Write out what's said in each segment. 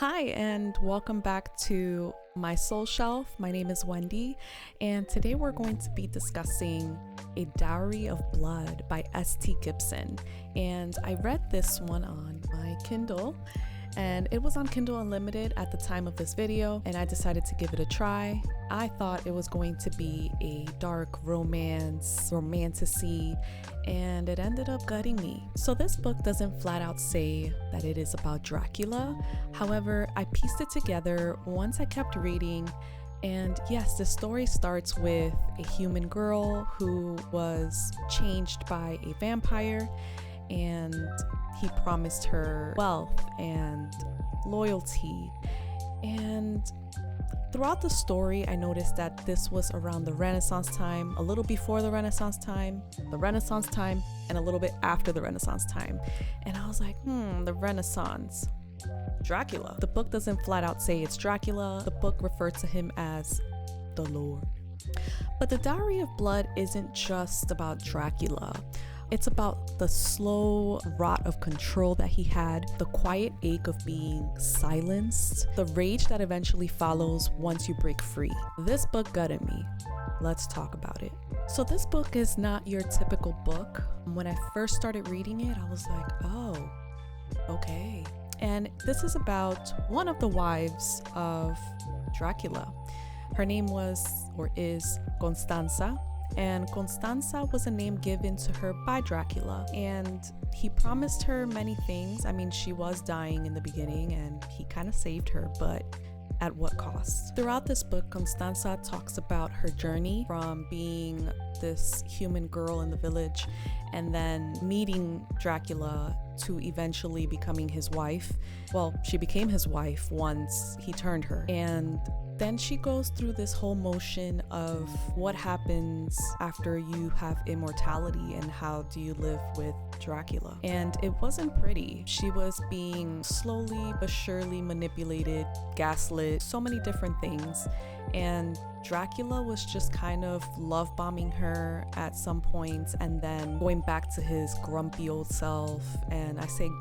Hi, and welcome back to my soul shelf. My name is Wendy, and today we're going to be discussing A Dowry of Blood by S.T. Gibson. And I read this one on my Kindle, and it was on Kindle Unlimited at the time of this video, and I decided to give it a try. I thought it was going to be a dark romance, romantasy, and it ended up gutting me. So this book doesn't flat out say that it is about Dracula. However, I pieced it together once I kept reading. And yes, the story starts with a human girl who was changed by a vampire, and he promised her wealth and loyalty. And throughout the story, I noticed that this was around the Renaissance time, a little before the Renaissance time, and a little bit after the Renaissance time. And I was like, the Renaissance. Dracula. The book doesn't flat out say it's Dracula. The book referred to him as the Lord. But the Dowry of Blood isn't just about Dracula. It's about the slow rot of control that he had, the quiet ache of being silenced, the rage that eventually follows once you break free. This book gutted me. Let's talk about it. So this book is not your typical book. When I first started reading it, I was like, oh, okay. And this is about one of the wives of Dracula. Her name was, or is, Constanta. And Constanta was a name given to her by Dracula, and he promised her many things. I mean, she was dying in the beginning and he kind of saved her, but at what cost? Throughout this book, Constanta talks about her journey from being this human girl in the village and then meeting Dracula to eventually becoming his wife. Well, she became his wife once he turned her. And then she goes through this whole motion of what happens after you have immortality and how do you live with Dracula. And it wasn't pretty. She was being slowly but surely manipulated, gaslit, so many different things. And Dracula was just kind of love bombing her at some points and then going back to his grumpy old self. And I say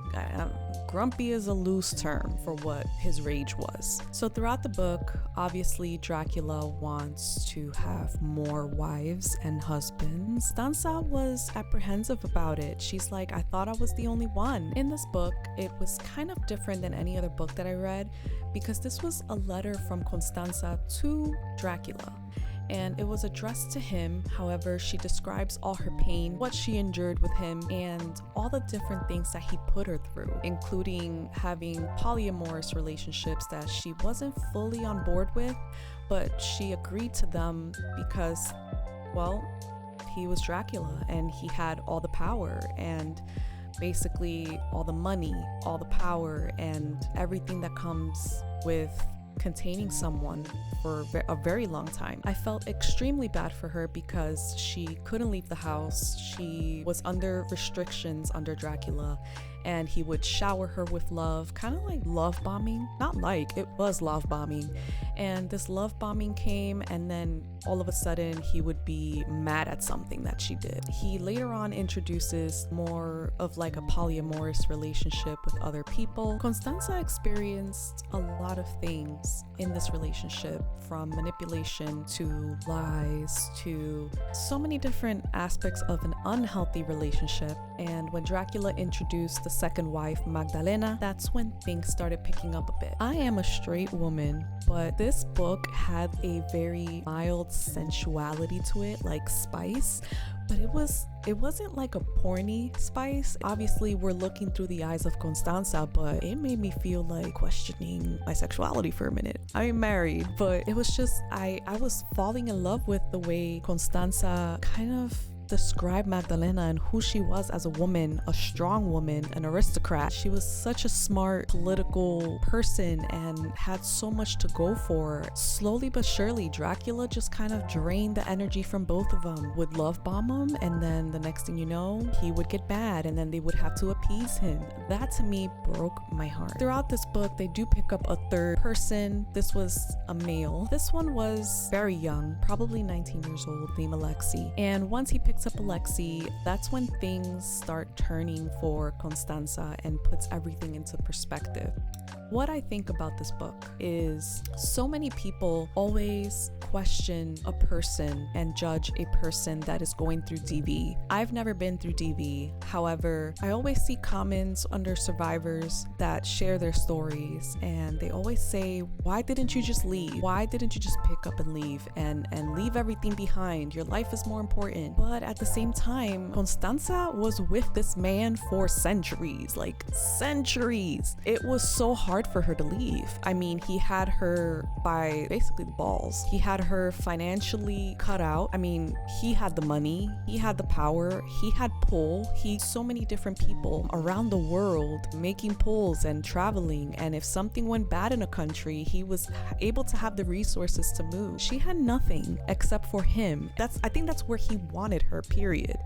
grumpy is a loose term for what his rage was. So throughout the book, obviously Dracula wants to have more wives and husbands. Constanta was apprehensive about it. She's like, I thought I was the only one. In this book, it was kind of different than any other book that I read because this was a letter from Constanta to Dracula. And it was addressed to him. However, she describes all her pain, what she endured with him, and all the different things that he put her through, including having polyamorous relationships that she wasn't fully on board with, but she agreed to them because, well, he was Dracula and he had all the power and basically all the money, all the power, and everything that comes with containing someone for a very long time. I felt extremely bad for her because she couldn't leave the house. She was under restrictions under Dracula, and he would shower her with love, kind of like love bombing. Not like, it was love bombing. And this love bombing came, and then all of a sudden he would be mad at something that she did. He later on introduces more of like a polyamorous relationship with other people. Constanta experienced a lot of things in this relationship, from manipulation to lies to so many different aspects of an unhealthy relationship. And when Dracula introduced the second wife, Magdalena, that's when things started picking up a bit. I am a straight woman, but this book had a very mild sensuality to it, like spice, but it wasn't like a porny spice. Obviously, we're looking through the eyes of Constanta, but it made me feel like questioning my sexuality for a minute. I'm married, but it was just, I was falling in love with the way Constanta kind of describe Magdalena and who she was as a woman, a strong woman, an aristocrat. She was such a smart political person and had so much to go for. Slowly but surely, Dracula just kind of drained the energy from both of them, would love bomb him, and then the next thing you know, he would get bad and then they would have to appease him. That to me broke my heart. Throughout this book, they do pick up a third person. This was a male. This one was very young, probably 19 years old, named Alexei. And once he picked picks up Alexei, that's when things start turning for Constanza and puts everything into perspective. What I think about this book is so many people always question a person and judge a person that is going through DV. I've never been through DV. However, I always see comments under survivors that share their stories, and they always say, why didn't you just leave? Why didn't you just pick up and leave and leave everything behind? Your life is more important. But at the same time, Constanza was with this man for centuries, like centuries. It was so hard for her to leave. I mean, he had her by basically the balls. He had her financially cut out. I mean, he had the money, he had the power, he had pull. So many different people around the world making pulls and traveling. And if something went bad in a country, he was able to have the resources to move. She had nothing except for him. I think that's where he wanted her, period.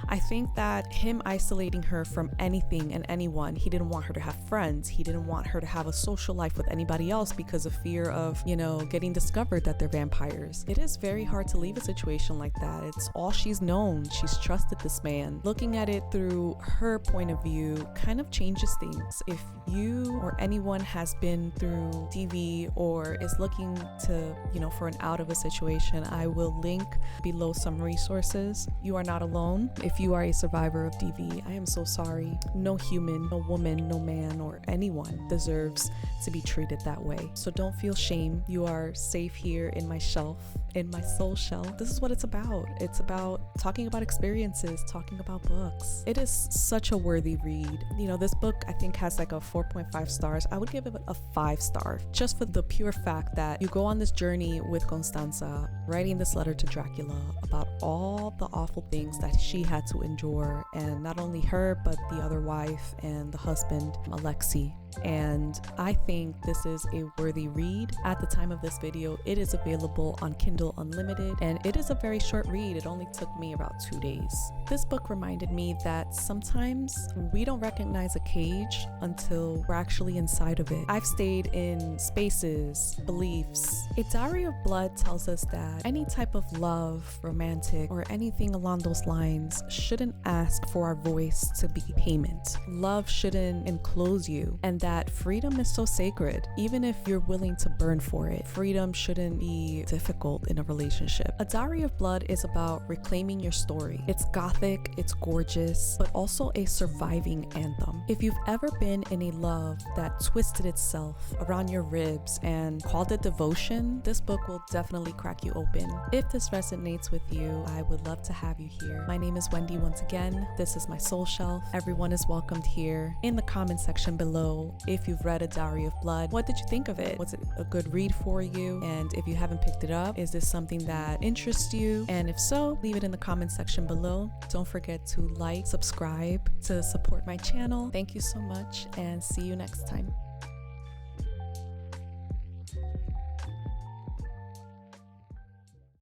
I think that him isolating her from anything and anyone, he didn't want her to have friends. He didn't want her to have a social life with anybody else because of fear of, getting discovered that they're vampires. It is very hard to leave a situation like that. It's all she's known. She's trusted this man. Looking at it through her point of view kind of changes things. If you or anyone has been through DV or is looking to, for an out of a situation, I will link below some resources. You are not alone. If you are a survivor of DV, I am so sorry. No human, no woman, no man, or anyone deserves to be treated that way. So don't feel shame. You are safe here in my shelf, in my soul shelf. This is what it's about. It's about talking about experiences, talking about books. It is such a worthy read. This book I think has like a 4.5 stars. I would give it a 5-star just for the pure fact that you go on this journey with Constanza, writing this letter to Dracula about all the awful things that she had to endure, and not only her but the other wife and the husband, Alexei. And I think this is a worthy read. At the time of this video, it is available on Kindle Unlimited, and it is a very short read. It only took me about 2 days. This book reminded me that sometimes we don't recognize a cage until we're actually inside of it. I've stayed in spaces, beliefs. A Dowry of Blood tells us that any type of love, romantic, or anything along those lines shouldn't ask for our voice to be payment. Love shouldn't enclose you, and that freedom is so sacred. Even if you're willing to burn for it, freedom shouldn't be difficult in a relationship. A Dowry of Blood is about reclaiming your story. It's gothic, it's gorgeous, but also a surviving anthem. If you've ever been in a love that twisted itself around your ribs and called it devotion, this book will definitely crack you open. If this resonates with you, I would love to have you here. My name is Wendy once again. This is my soul shelf. Everyone is welcomed here. In the comment section below, if you've read A Dowry of Blood, what did you think of it? Was it a good read for you? And if you haven't picked it up, is this something that interests you? And if so, leave it in the comment section below. Don't forget to like, subscribe to support my channel. Thank you so much, and see you next time.